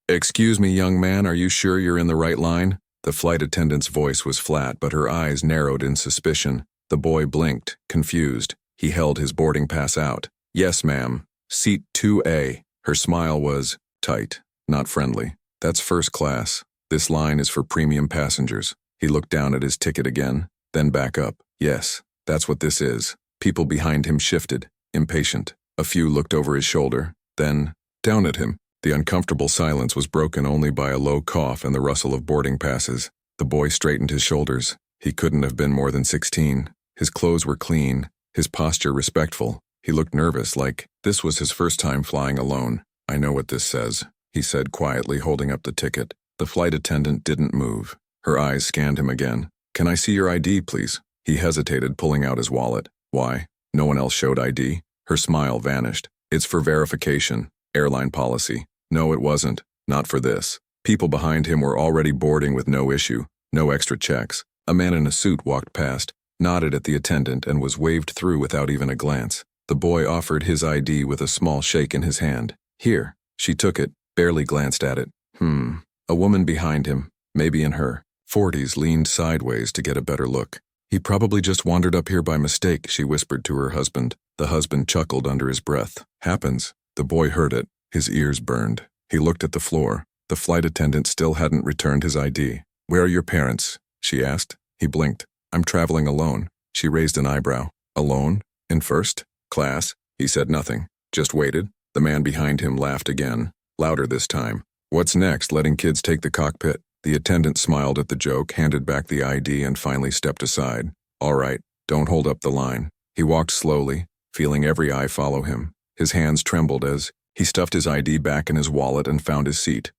"Excuse me, young man, are you sure you're in the right line?" The flight attendant's voice was flat, but her eyes narrowed in suspicion. The boy blinked, confused. He held his boarding pass out. "Yes, ma'am. Seat 2A. Her smile was tight, not friendly. "That's first class. This line is for premium passengers." He looked down at his ticket again, then back up. "Yes, that's what this is." People behind him shifted, impatient. A few looked over his shoulder, then down at him. The uncomfortable silence was broken only by a low cough and the rustle of boarding passes. The boy straightened his shoulders. He couldn't have been more than 16. His clothes were clean, his posture respectful. He looked nervous, like this was his first time flying alone. "I know what this says," he said quietly, holding up the ticket. The flight attendant didn't move. Her eyes scanned him again. "Can I see your ID, please?" He hesitated, pulling out his wallet. "Why? No one else showed ID?" Her smile vanished. "It's for verification. Airline policy." No, it wasn't. Not for this. People behind him were already boarding with no issue, no extra checks. A man in a suit walked past, nodded at the attendant, and was waved through without even a glance. The boy offered his ID with a small shake in his hand. "Here." She took it, barely glanced at it. A woman behind him, maybe in her 40s, leaned sideways to get a better look. "He probably just wandered up here by mistake," she whispered to her husband. The husband chuckled under his breath. "Happens." The boy heard it. His ears burned. He looked at the floor. The flight attendant still hadn't returned his ID. "Where are your parents?" she asked. He blinked. "I'm traveling alone." She raised an eyebrow. "Alone? In first class?" He said nothing, just waited. The man behind him laughed again, louder this time. "What's next, letting kids take the cockpit?" The attendant smiled at the joke, handed back the ID, and finally stepped aside. "All right, don't hold up the line." He walked slowly, feeling every eye follow him. His hands trembled as he stuffed his ID back in his wallet and found his seat.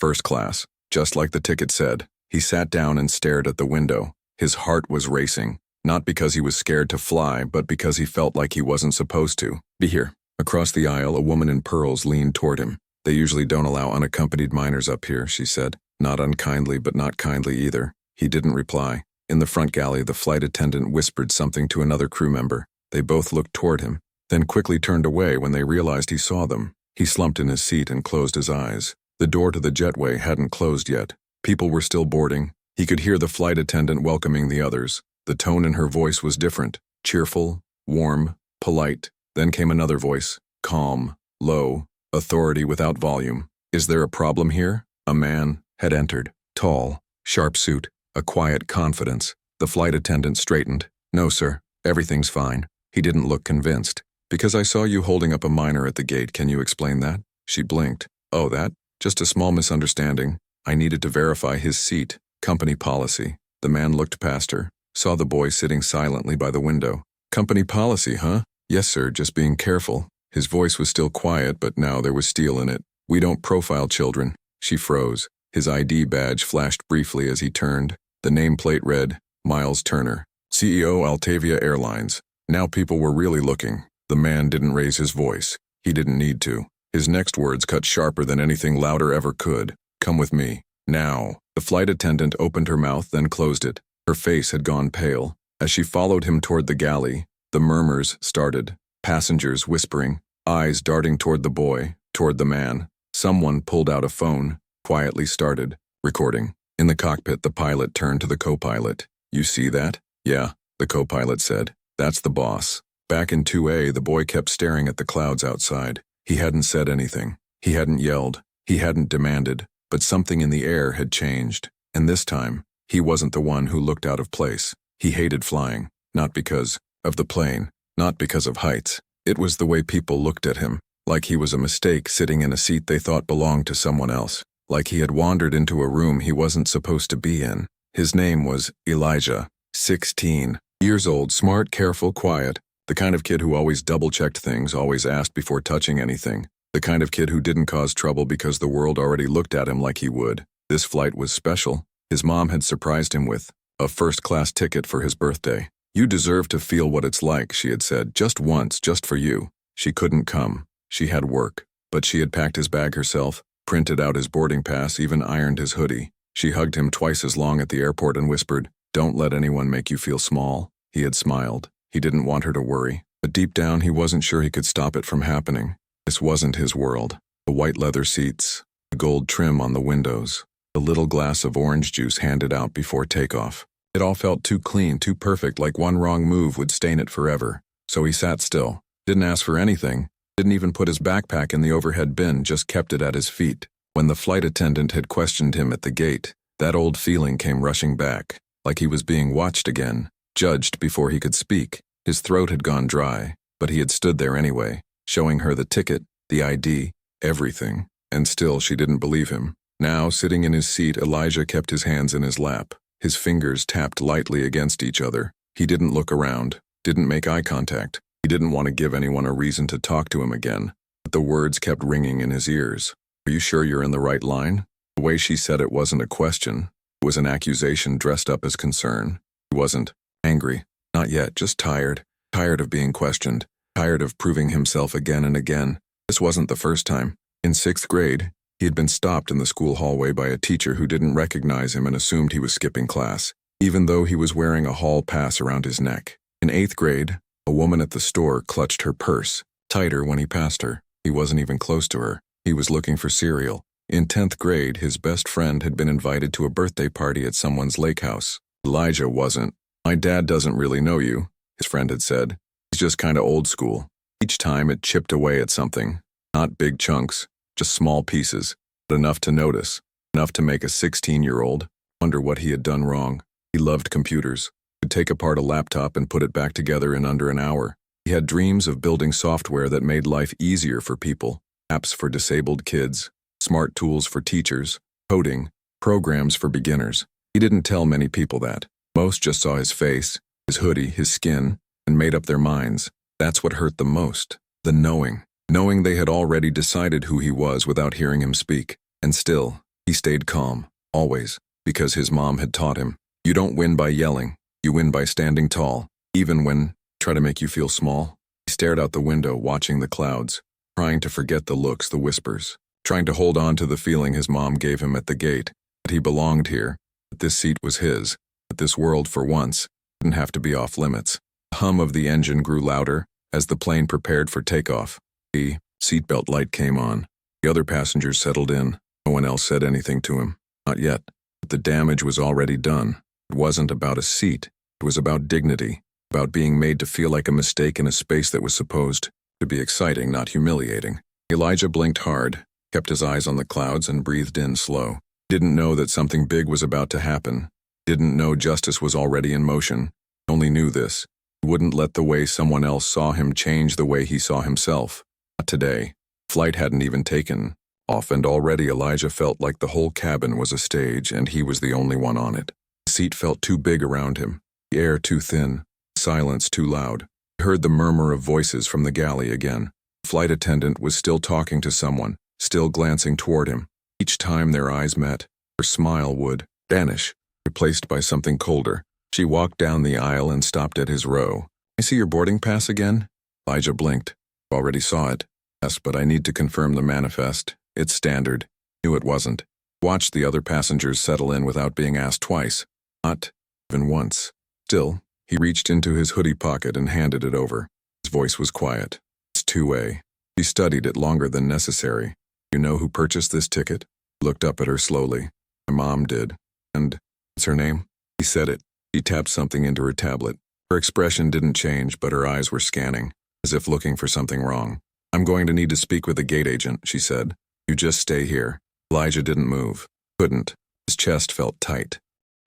First class, just like the ticket said. He sat down and stared at the window. His heart was racing, not because he was scared to fly, but because he felt like he wasn't supposed to. "Be here." Across the aisle, a woman in pearls leaned toward him. "They usually don't allow unaccompanied minors up here," she said. Not unkindly, but not kindly either. He didn't reply. In the front galley, the flight attendant whispered something to another crew member. They both looked toward him, then quickly turned away when they realized he saw them. He slumped in his seat and closed his eyes. The door to the jetway hadn't closed yet. People were still boarding. He could hear the flight attendant welcoming the others. The tone in her voice was different, cheerful, warm, polite. Then came another voice, calm, low, authority without volume. "Is there a problem here?" A man had entered, tall, sharp suit, a quiet confidence. The flight attendant straightened. "No, sir, everything's fine." He didn't look convinced. "Because I saw you holding up a minor at the gate, can you explain that?" She blinked. "Oh, that? Just a small misunderstanding. I needed to verify his seat. Company policy." The man looked past her, saw the boy sitting silently by the window. "Company policy, huh?" "Yes, sir, just being careful." His voice was still quiet, but now there was steel in it. "We don't profile children." She froze. His ID badge flashed briefly as he turned. The nameplate read, Miles Turner, CEO Altavia Airlines. Now people were really looking. The man didn't raise his voice. He didn't need to. His next words cut sharper than anything louder ever could. "Come with me. Now." The flight attendant opened her mouth, then closed it. Her face had gone pale. As she followed him toward the galley, the murmurs started. Passengers whispering, eyes darting toward the boy, toward the man. Someone pulled out a phone, quietly started recording. In the cockpit, the pilot turned to the co-pilot. "You see that?" "Yeah," the co-pilot said. "That's the boss." Back in 2A, the boy kept staring at the clouds outside. He hadn't said anything. He hadn't yelled. He hadn't demanded. But something in the air had changed. And this time, he wasn't the one who looked out of place. He hated flying, not because of the plane, not because of heights. It was the way people looked at him, like he was a mistake sitting in a seat they thought belonged to someone else, like he had wandered into a room he wasn't supposed to be in. His name was Elijah, 16 years old, smart, careful, quiet, the kind of kid who always double-checked things, always asked before touching anything, the kind of kid who didn't cause trouble because the world already looked at him like he would. This flight was special. His mom had surprised him with a first-class ticket for his birthday. "You deserve to feel what it's like," she had said, "just once, just for you." She couldn't come. She had work. But she had packed his bag herself, printed out his boarding pass, even ironed his hoodie. She hugged him twice as long at the airport and whispered, "Don't let anyone make you feel small." He had smiled. He didn't want her to worry. But deep down, he wasn't sure he could stop it from happening. This wasn't his world. The white leather seats, the gold trim on the windows, the little glass of orange juice handed out before takeoff. It all felt too clean, too perfect, like one wrong move would stain it forever. So he sat still, didn't ask for anything, didn't even put his backpack in the overhead bin, just kept it at his feet. When the flight attendant had questioned him at the gate, that old feeling came rushing back, like he was being watched again, judged before he could speak. His throat had gone dry, but he had stood there anyway, showing her the ticket, the ID, everything, and still she didn't believe him. Now, sitting in his seat, Elijah kept his hands in his lap. His fingers tapped lightly against each other. He didn't look around, didn't make eye contact. He didn't want to give anyone a reason to talk to him again, but the words kept ringing in his ears. "Are you sure you're in the right line?" The way she said it wasn't a question. It was an accusation dressed up as concern. He wasn't angry. Not yet, just tired. Tired of being questioned. Tired of proving himself again and again. This wasn't the first time. In 6th grade, he had been stopped in the school hallway by a teacher who didn't recognize him and assumed he was skipping class, even though he was wearing a hall pass around his neck. In 8th grade, a woman at the store clutched her purse tighter when he passed her. He wasn't even close to her. He was looking for cereal. In 10th grade, his best friend had been invited to a birthday party at someone's lake house. Elijah wasn't. "My dad doesn't really know you," his friend had said. "He's just kinda old school." Each time it chipped away at something. Not big chunks, just small pieces, but enough to notice, enough to make a 16-year-old wonder what he had done wrong. He loved computers, could take apart a laptop and put it back together in under an hour. He had dreams of building software that made life easier for people, apps for disabled kids, smart tools for teachers, coding, programs for beginners. He didn't tell many people that. Most just saw his face, his hoodie, his skin, and made up their minds. That's what hurt them most. The knowing. Knowing they had already decided who he was without hearing him speak. And still, he stayed calm, always, because his mom had taught him. You don't win by yelling. You win by standing tall, even when try to make you feel small. He stared out the window, watching the clouds, trying to forget the looks, the whispers, trying to hold on to the feeling his mom gave him at the gate, that he belonged here, that this seat was his, that this world, for once, didn't have to be off limits. The hum of the engine grew louder as the plane prepared for takeoff. The seatbelt light came on. The other passengers settled in. No one else said anything to him. Not yet. But the damage was already done. It wasn't about a seat. It was about dignity, about being made to feel like a mistake in a space that was supposed to be exciting, not humiliating. Elijah blinked hard, kept his eyes on the clouds, and breathed in slow. Didn't know that something big was about to happen. Didn't know justice was already in motion. Only knew this. He wouldn't let the way someone else saw him change the way he saw himself. Not today. Flight hadn't even taken off, and already Elijah felt like the whole cabin was a stage and he was the only one on it. The seat felt too big around him, the air too thin, silence too loud. He heard the murmur of voices from the galley again. The flight attendant was still talking to someone, still glancing toward him. Each time their eyes met, her smile would vanish, replaced by something colder. She walked down the aisle and stopped at his row. "I see your boarding pass again?" Elijah blinked. "Already saw it." "Yes, but I need to confirm the manifest. It's standard." Knew it wasn't. Watched the other passengers settle in without being asked twice. Not even once. Still, he reached into his hoodie pocket and handed it over. His voice was quiet. "It's 2A. He studied it longer than necessary. You know who purchased this ticket?" He looked up at her slowly. "My mom did." "And what's her name?" He said it. She tapped something into her tablet. Her expression didn't change, but her eyes were scanning, as if looking for something wrong. "I'm going to need to speak with the gate agent," she said. "You just stay here." Elijah didn't move. Couldn't. His chest felt tight.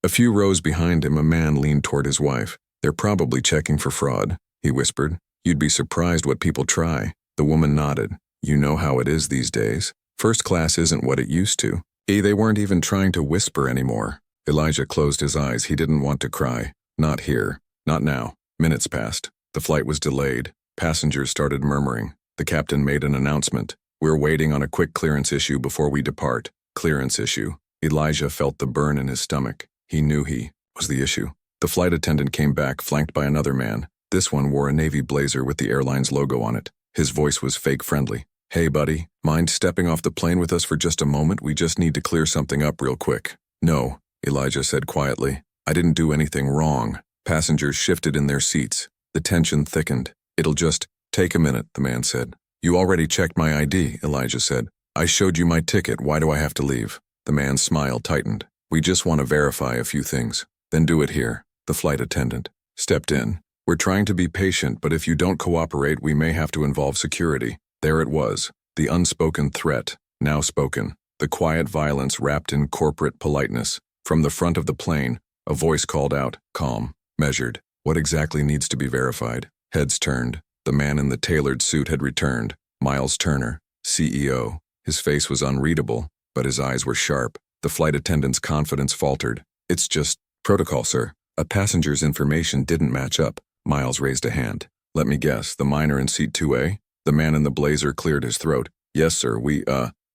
A few rows behind him, a man leaned toward his wife. "They're probably checking for fraud," he whispered. "You'd be surprised what people try." The woman nodded. "You know how it is these days. First class isn't what it used to." They weren't even trying to whisper anymore. Elijah closed his eyes. He didn't want to cry. Not here. Not now. Minutes passed. The flight was delayed. Passengers started murmuring. The captain made an announcement. "We're waiting on a quick clearance issue before we depart." Clearance issue. Elijah felt the burn in his stomach. He knew he was the issue. The flight attendant came back, flanked by another man. This one wore a navy blazer with the airline's logo on it. His voice was fake friendly. "Hey, buddy, mind stepping off the plane with us for just a moment? We just need to clear something up real quick." "No," Elijah said quietly. "I didn't do anything wrong." Passengers shifted in their seats. The tension thickened. "It'll just take a minute," the man said. "You already checked my ID," Elijah said. I showed you my ticket, why do I have to leave? The man's smile tightened. We just want to verify a few things. Then do it here. The flight attendant stepped in. We're trying to be patient, but if you don't cooperate, we may have to involve security. There it was, the unspoken threat, now spoken, the quiet violence wrapped in corporate politeness. From the front of the plane, a voice called out, calm, measured. What exactly needs to be verified? Heads turned. The man in the tailored suit had returned. Miles Turner, CEO. His face was unreadable, but his eyes were sharp. The flight attendant's confidence faltered. It's just protocol, sir. A passenger's information didn't match up. Miles raised a hand. Let me guess, the miner in seat 2A? The man in the blazer cleared his throat. Yes, sir, we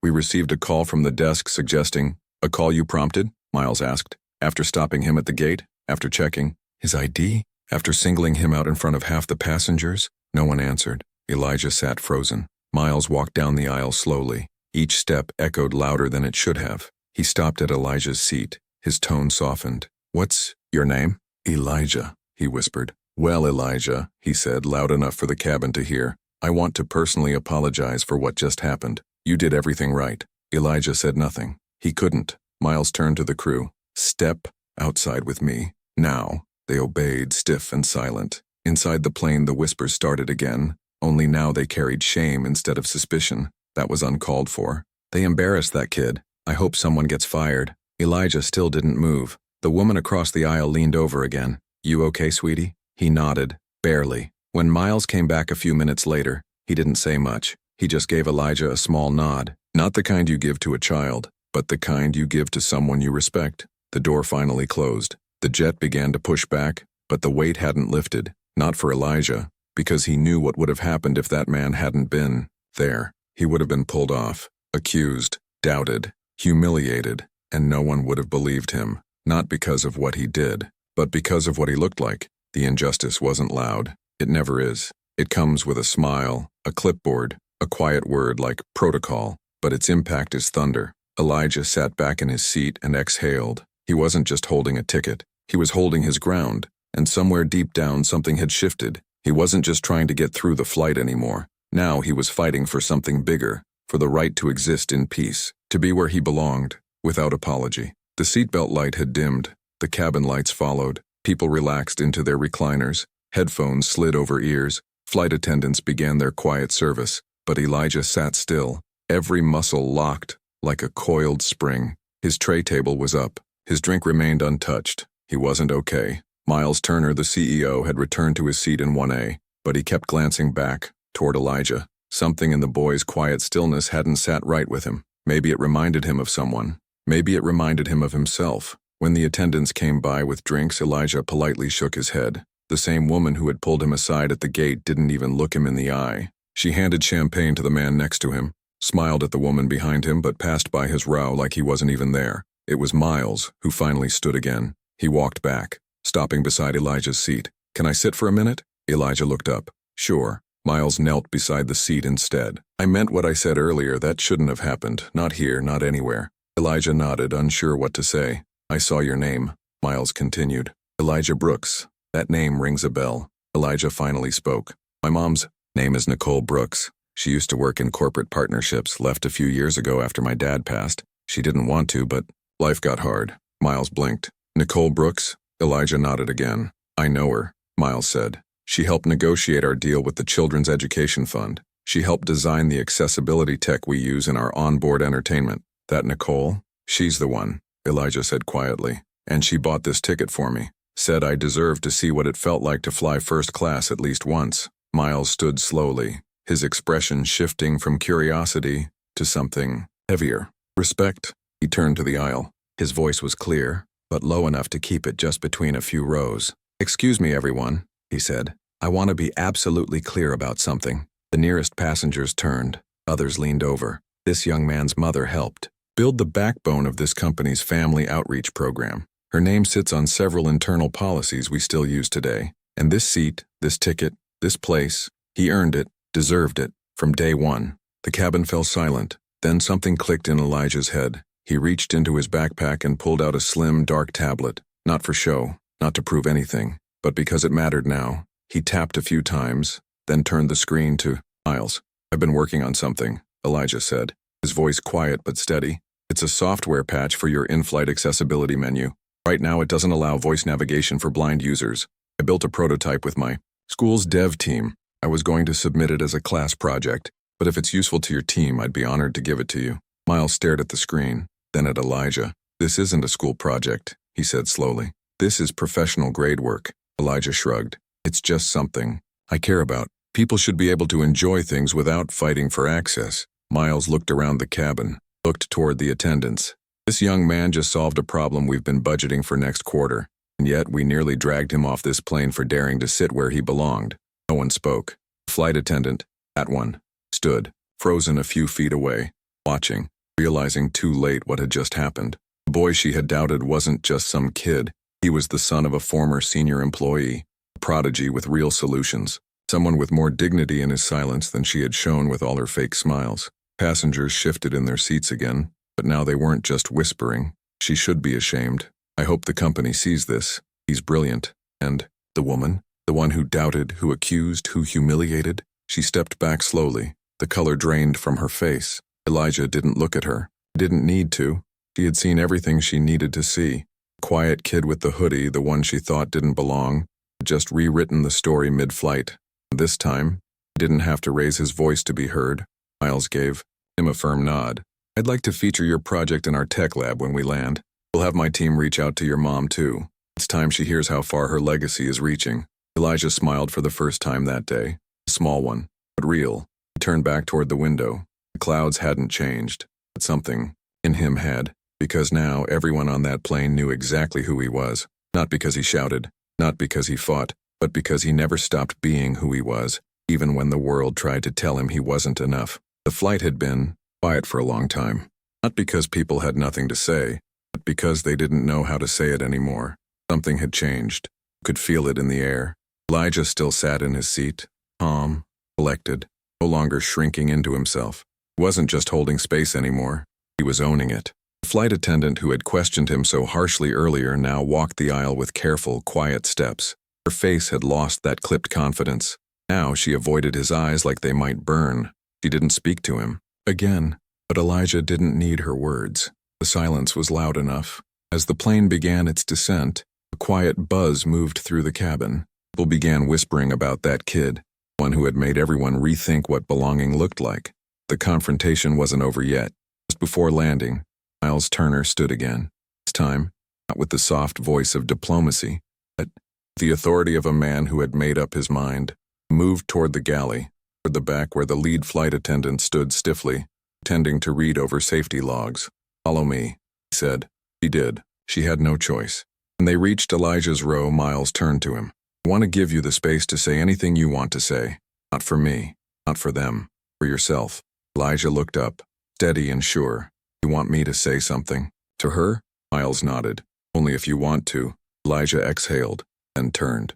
received a call from the desk suggesting... A call you prompted? Miles asked. After stopping him at the gate? After checking his ID? After singling him out in front of half the passengers? No one answered. Elijah sat frozen. Miles walked down the aisle slowly. Each step echoed louder than it should have. He stopped at Elijah's seat. His tone softened. What's your name? Elijah, he whispered. Well, Elijah, he said, loud enough for the cabin to hear. I want to personally apologize for what just happened. You did everything right. Elijah said nothing. He couldn't. Miles turned to the crew. Step outside with me. Now. They obeyed, stiff and silent. Inside the plane, the whispers started again. Only now they carried shame instead of suspicion. That was uncalled for. They embarrassed that kid. I hope someone gets fired. Elijah still didn't move. The woman across the aisle leaned over again. You okay, sweetie? He nodded. Barely. When Miles came back a few minutes later, he didn't say much. He just gave Elijah a small nod. Not the kind you give to a child, but the kind you give to someone you respect. The door finally closed. The jet began to push back, but the weight hadn't lifted. Not for Elijah, because he knew what would have happened if that man hadn't been there. He would have been pulled off, accused, doubted, humiliated, and no one would have believed him. Not because of what he did, but because of what he looked like. The injustice wasn't loud. It never is. It comes with a smile, a clipboard, a quiet word like protocol, but its impact is thunder. Elijah sat back in his seat and exhaled. He wasn't just holding a ticket. He was holding his ground, and somewhere deep down something had shifted. He wasn't just trying to get through the flight anymore. Now he was fighting for something bigger, for the right to exist in peace, to be where he belonged, without apology. The seatbelt light had dimmed. The cabin lights followed. People relaxed into their recliners. Headphones slid over ears. Flight attendants began their quiet service, but Elijah sat still, every muscle locked, like a coiled spring. His tray table was up. His drink remained untouched. He wasn't okay. Miles Turner, the CEO, had returned to his seat in 1A, but he kept glancing back, toward Elijah. Something in the boy's quiet stillness hadn't sat right with him. Maybe it reminded him of someone. Maybe it reminded him of himself. When the attendants came by with drinks, Elijah politely shook his head. The same woman who had pulled him aside at the gate didn't even look him in the eye. She handed champagne to the man next to him, smiled at the woman behind him, but passed by his row like he wasn't even there. It was Miles who finally stood again. He walked back, stopping beside Elijah's seat. Can I sit for a minute? Elijah looked up. Sure. Miles knelt beside the seat instead. I meant what I said earlier. That shouldn't have happened. Not here, not anywhere. Elijah nodded, unsure what to say. I saw your name, Miles continued. Elijah Brooks. That name rings a bell. Elijah finally spoke. My mom's name is Nicole Brooks. She used to work in corporate partnerships, left a few years ago after my dad passed. She didn't want to, but life got hard. Miles blinked. Nicole Brooks? Elijah nodded again. I know her, Miles said. She helped negotiate our deal with the Children's Education Fund. She helped design the accessibility tech we use in our onboard entertainment. That Nicole? She's the one, Elijah said quietly. And she bought this ticket for me. Said I deserved to see what it felt like to fly first class at least once. Miles stood slowly, his expression shifting from curiosity to something heavier. Respect. He turned to the aisle. His voice was clear, but low enough to keep it just between a few rows. Excuse me, everyone, he said. I want to be absolutely clear about something. The nearest passengers turned. Others leaned over. This young man's mother helped build the backbone of this company's family outreach program. Her name sits on several internal policies we still use today. And this seat, this ticket, this place, he earned it, deserved it, from day one. The cabin fell silent. Then something clicked in Elijah's head. He reached into his backpack and pulled out a slim, dark tablet. Not for show, not to prove anything, but because it mattered now. He tapped a few times, then turned the screen to Miles. I've been working on something, Elijah said. his voice quiet but steady. It's a software patch for your in-flight accessibility menu. Right now it doesn't allow voice navigation for blind users. I built a prototype with my school's dev team. I was going to submit it as a class project, but if it's useful to your team, I'd be honored to give it to you. Miles stared at the screen, then at Elijah. This isn't a school project, he said slowly. This is professional grade work. Elijah shrugged. It's just something I care about. People should be able to enjoy things without fighting for access. Miles looked around the cabin, looked toward the attendants. This young man just solved a problem we've been budgeting for next quarter, and yet we nearly dragged him off this plane for daring to sit where he belonged. No one spoke. The flight attendant, that one, stood, frozen a few feet away, watching, realizing too late what had just happened. The boy she had doubted wasn't just some kid. He was the son of a former senior employee, a prodigy with real solutions, someone with more dignity in his silence than she had shown with all her fake smiles. Passengers shifted in their seats again, but now they weren't just whispering. She should be ashamed. I hope the company sees this. He's brilliant. And the woman, the one who doubted, who accused, who humiliated. She stepped back slowly, the color drained from her face. Elijah didn't look at her. He didn't need to. She had seen everything she needed to see. The quiet kid with the hoodie, the one she thought didn't belong, had just rewritten the story mid-flight. This time, he didn't have to raise his voice to be heard. Miles gave him a firm nod. I'd like to feature your project in our tech lab when we land. We'll have my team reach out to your mom, too. It's time she hears how far her legacy is reaching. Elijah smiled for the first time that day. A small one, but real. He turned back toward the window. The clouds hadn't changed, but something in him had, because now everyone on that plane knew exactly who he was. Not because he shouted, not because he fought, but because he never stopped being who he was, even when the world tried to tell him he wasn't enough. The flight had been quiet for a long time. Not because people had nothing to say, but because they didn't know how to say it anymore. Something had changed. You could feel it in the air. Elijah still sat in his seat, calm, collected, no longer shrinking into himself. He wasn't just holding space anymore. He was owning it. The flight attendant who had questioned him so harshly earlier now walked the aisle with careful, quiet steps. Her face had lost that clipped confidence. Now she avoided his eyes like they might burn. She didn't speak to him. Again, but Elijah didn't need her words. The silence was loud enough. As the plane began its descent, a quiet buzz moved through the cabin. People began whispering about that kid, one who had made everyone rethink what belonging looked like. The confrontation wasn't over yet. Just before landing, Miles Turner stood again. This time, not with the soft voice of diplomacy, but the authority of a man who had made up his mind. He moved toward the galley, toward the back where the lead flight attendant stood stiffly, tending to read over safety logs. "Follow me," he said. She did. She had no choice. When they reached Elijah's row, Miles turned to him. "I want to give you the space to say anything you want to say. Not for me, not for them, for yourself." Elijah looked up, steady and sure. "You want me to say something?" To her, Miles nodded. "Only if you want to." Elijah exhaled, then turned.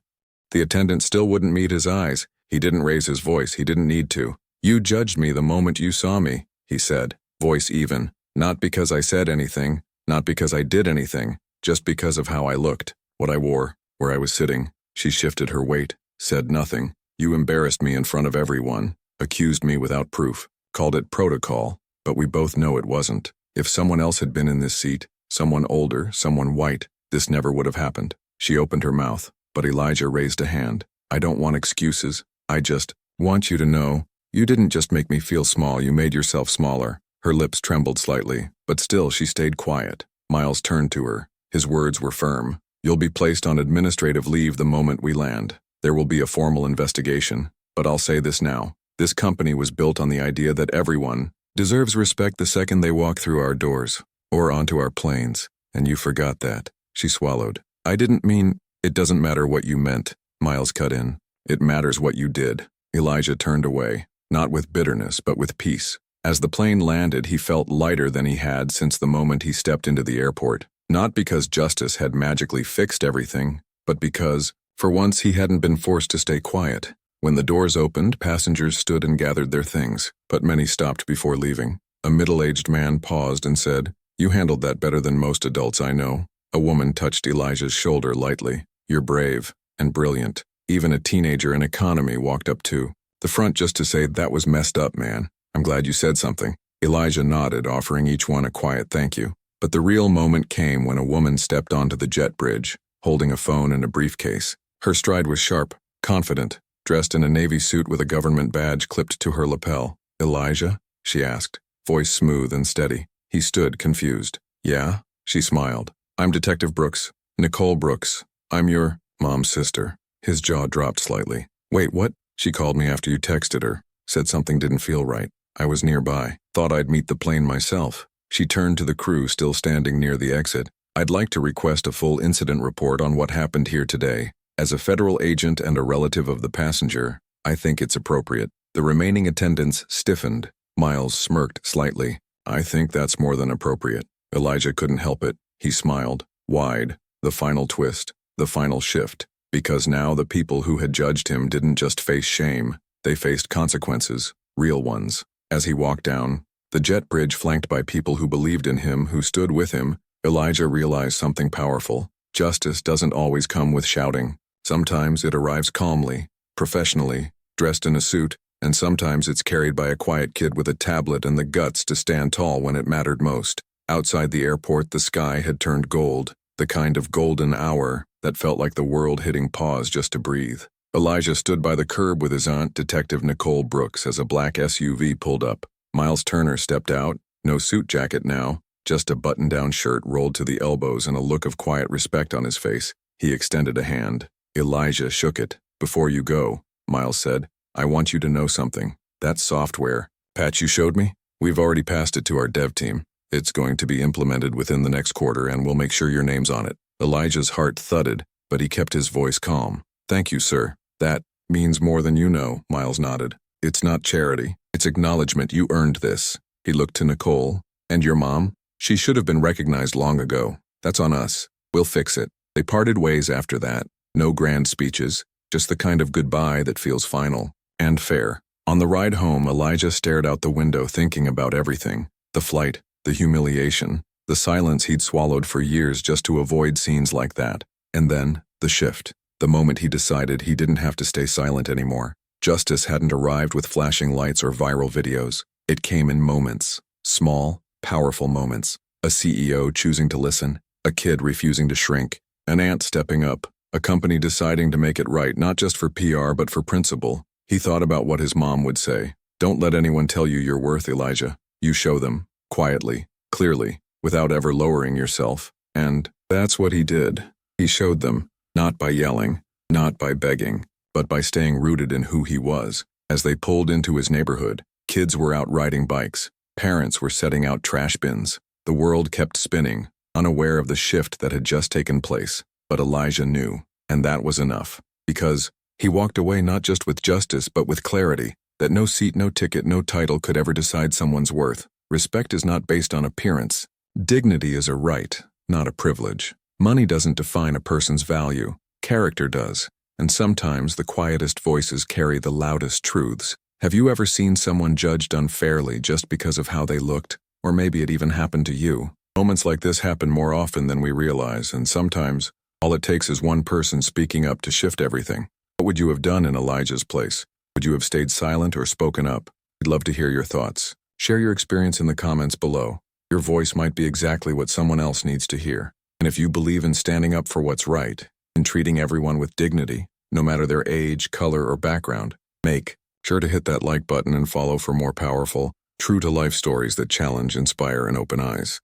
The attendant still wouldn't meet his eyes. He didn't raise his voice. He didn't need to. "You judged me the moment you saw me," he said, voice even. "Not because I said anything, not because I did anything, just because of how I looked, what I wore, where I was sitting." She shifted her weight, said nothing. "You embarrassed me in front of everyone, accused me without proof, called it protocol, but we both know it wasn't. If someone else had been in this seat, someone older, someone white, this never would have happened." She opened her mouth, but Elijah raised a hand. "I don't want excuses. I just want you to know, you didn't just make me feel small, you made yourself smaller." Her lips trembled slightly, but still she stayed quiet. Miles turned to her. His words were firm. "You'll be placed on administrative leave the moment we land. There will be a formal investigation, but I'll say this now. This company was built on the idea that everyone deserves respect the second they walk through our doors, or onto our planes, and you forgot that." She swallowed. "I didn't mean, it doesn't matter what you meant," Miles cut in. "It matters what you did." Elijah turned away, not with bitterness, but with peace. As the plane landed, he felt lighter than he had since the moment he stepped into the airport. Not because justice had magically fixed everything, but because, for once, he hadn't been forced to stay quiet. When the doors opened, passengers stood and gathered their things, but many stopped before leaving. A middle-aged man paused and said, "You handled that better than most adults I know." A woman touched Elijah's shoulder lightly. "You're brave and brilliant." Even a teenager in economy walked up too. The front just to say, "That was messed up, man. I'm glad you said something." Elijah nodded, offering each one a quiet thank you. But the real moment came when a woman stepped onto the jet bridge, holding a phone and a briefcase. Her stride was sharp, confident, dressed in a navy suit with a government badge clipped to her lapel. "Elijah?" she asked, voice smooth and steady. He stood, confused. "Yeah?" She smiled. "I'm Detective Brooks. Nicole Brooks. I'm your mom's sister." His jaw dropped slightly. "Wait, what?" "She called me after you texted her. Said something didn't feel right. I was nearby. Thought I'd meet the plane myself." She turned to the crew still standing near the exit. "I'd like to request a full incident report on what happened here today. As a federal agent and a relative of the passenger, I think it's appropriate." The remaining attendants stiffened. Miles smirked slightly. "I think that's more than appropriate." Elijah couldn't help it. He smiled. Wide. The final twist. The final shift. Because now the people who had judged him didn't just face shame. They faced consequences. Real ones. As he walked down the jet bridge, flanked by people who believed in him, who stood with him, Elijah realized something powerful. Justice doesn't always come with shouting. Sometimes it arrives calmly, professionally, dressed in a suit, and sometimes it's carried by a quiet kid with a tablet and the guts to stand tall when it mattered most. Outside the airport, the sky had turned gold, the kind of golden hour that felt like the world hitting pause just to breathe. Elijah stood by the curb with his aunt, Detective Nicole Brooks, as a black SUV pulled up. Miles Turner stepped out, no suit jacket now, just a button-down shirt rolled to the elbows and a look of quiet respect on his face. He extended a hand. Elijah shook it. "Before you go," Miles said, "I want you to know something. That software patch you showed me, we've already passed it to our dev team. It's going to be implemented within the next quarter, and we'll make sure your name's on it." Elijah's heart thudded, but he kept his voice calm. "Thank you, sir. That means more than you know," Miles nodded. "It's not charity. It's acknowledgement. You earned this." He looked to Nicole. "And your mom? She should have been recognized long ago. That's on us. We'll fix it." They parted ways after that. No grand speeches, just the kind of goodbye that feels final and fair. On the ride home, Elijah stared out the window, thinking about everything. The flight, the humiliation, the silence he'd swallowed for years just to avoid scenes like that. And then, the shift. The moment he decided he didn't have to stay silent anymore. Justice hadn't arrived with flashing lights or viral videos. It came in moments. Small, powerful moments. A CEO choosing to listen. A kid refusing to shrink. An aunt stepping up. A company deciding to make it right, not just for PR but for principle. He thought about what his mom would say. "Don't let anyone tell you your worth, Elijah. You show them. Quietly. Clearly. Without ever lowering yourself." And that's what he did. He showed them. Not by yelling. Not by begging. But by staying rooted in who he was. As they pulled into his neighborhood, kids were out riding bikes. Parents were setting out trash bins. The world kept spinning, unaware of the shift that had just taken place. But Elijah knew, and that was enough. Because he walked away not just with justice but with clarity, that no seat, no ticket, no title could ever decide someone's worth. Respect is not based on appearance. Dignity is a right, not a privilege. Money doesn't define a person's value. Character does. And sometimes the quietest voices carry the loudest truths. Have you ever seen someone judged unfairly just because of how they looked? Or maybe it even happened to you. Moments like this happen more often than we realize, and sometimes all it takes is one person speaking up to shift everything. What would you have done in Elijah's place? Would you have stayed silent or spoken up? We'd love to hear your thoughts. Share your experience in the comments below. Your voice might be exactly what someone else needs to hear. And if you believe in standing up for what's right, in treating everyone with dignity, no matter their age, color, or background, make sure to hit that like button and follow for more powerful, true-to-life stories that challenge, inspire, and open eyes.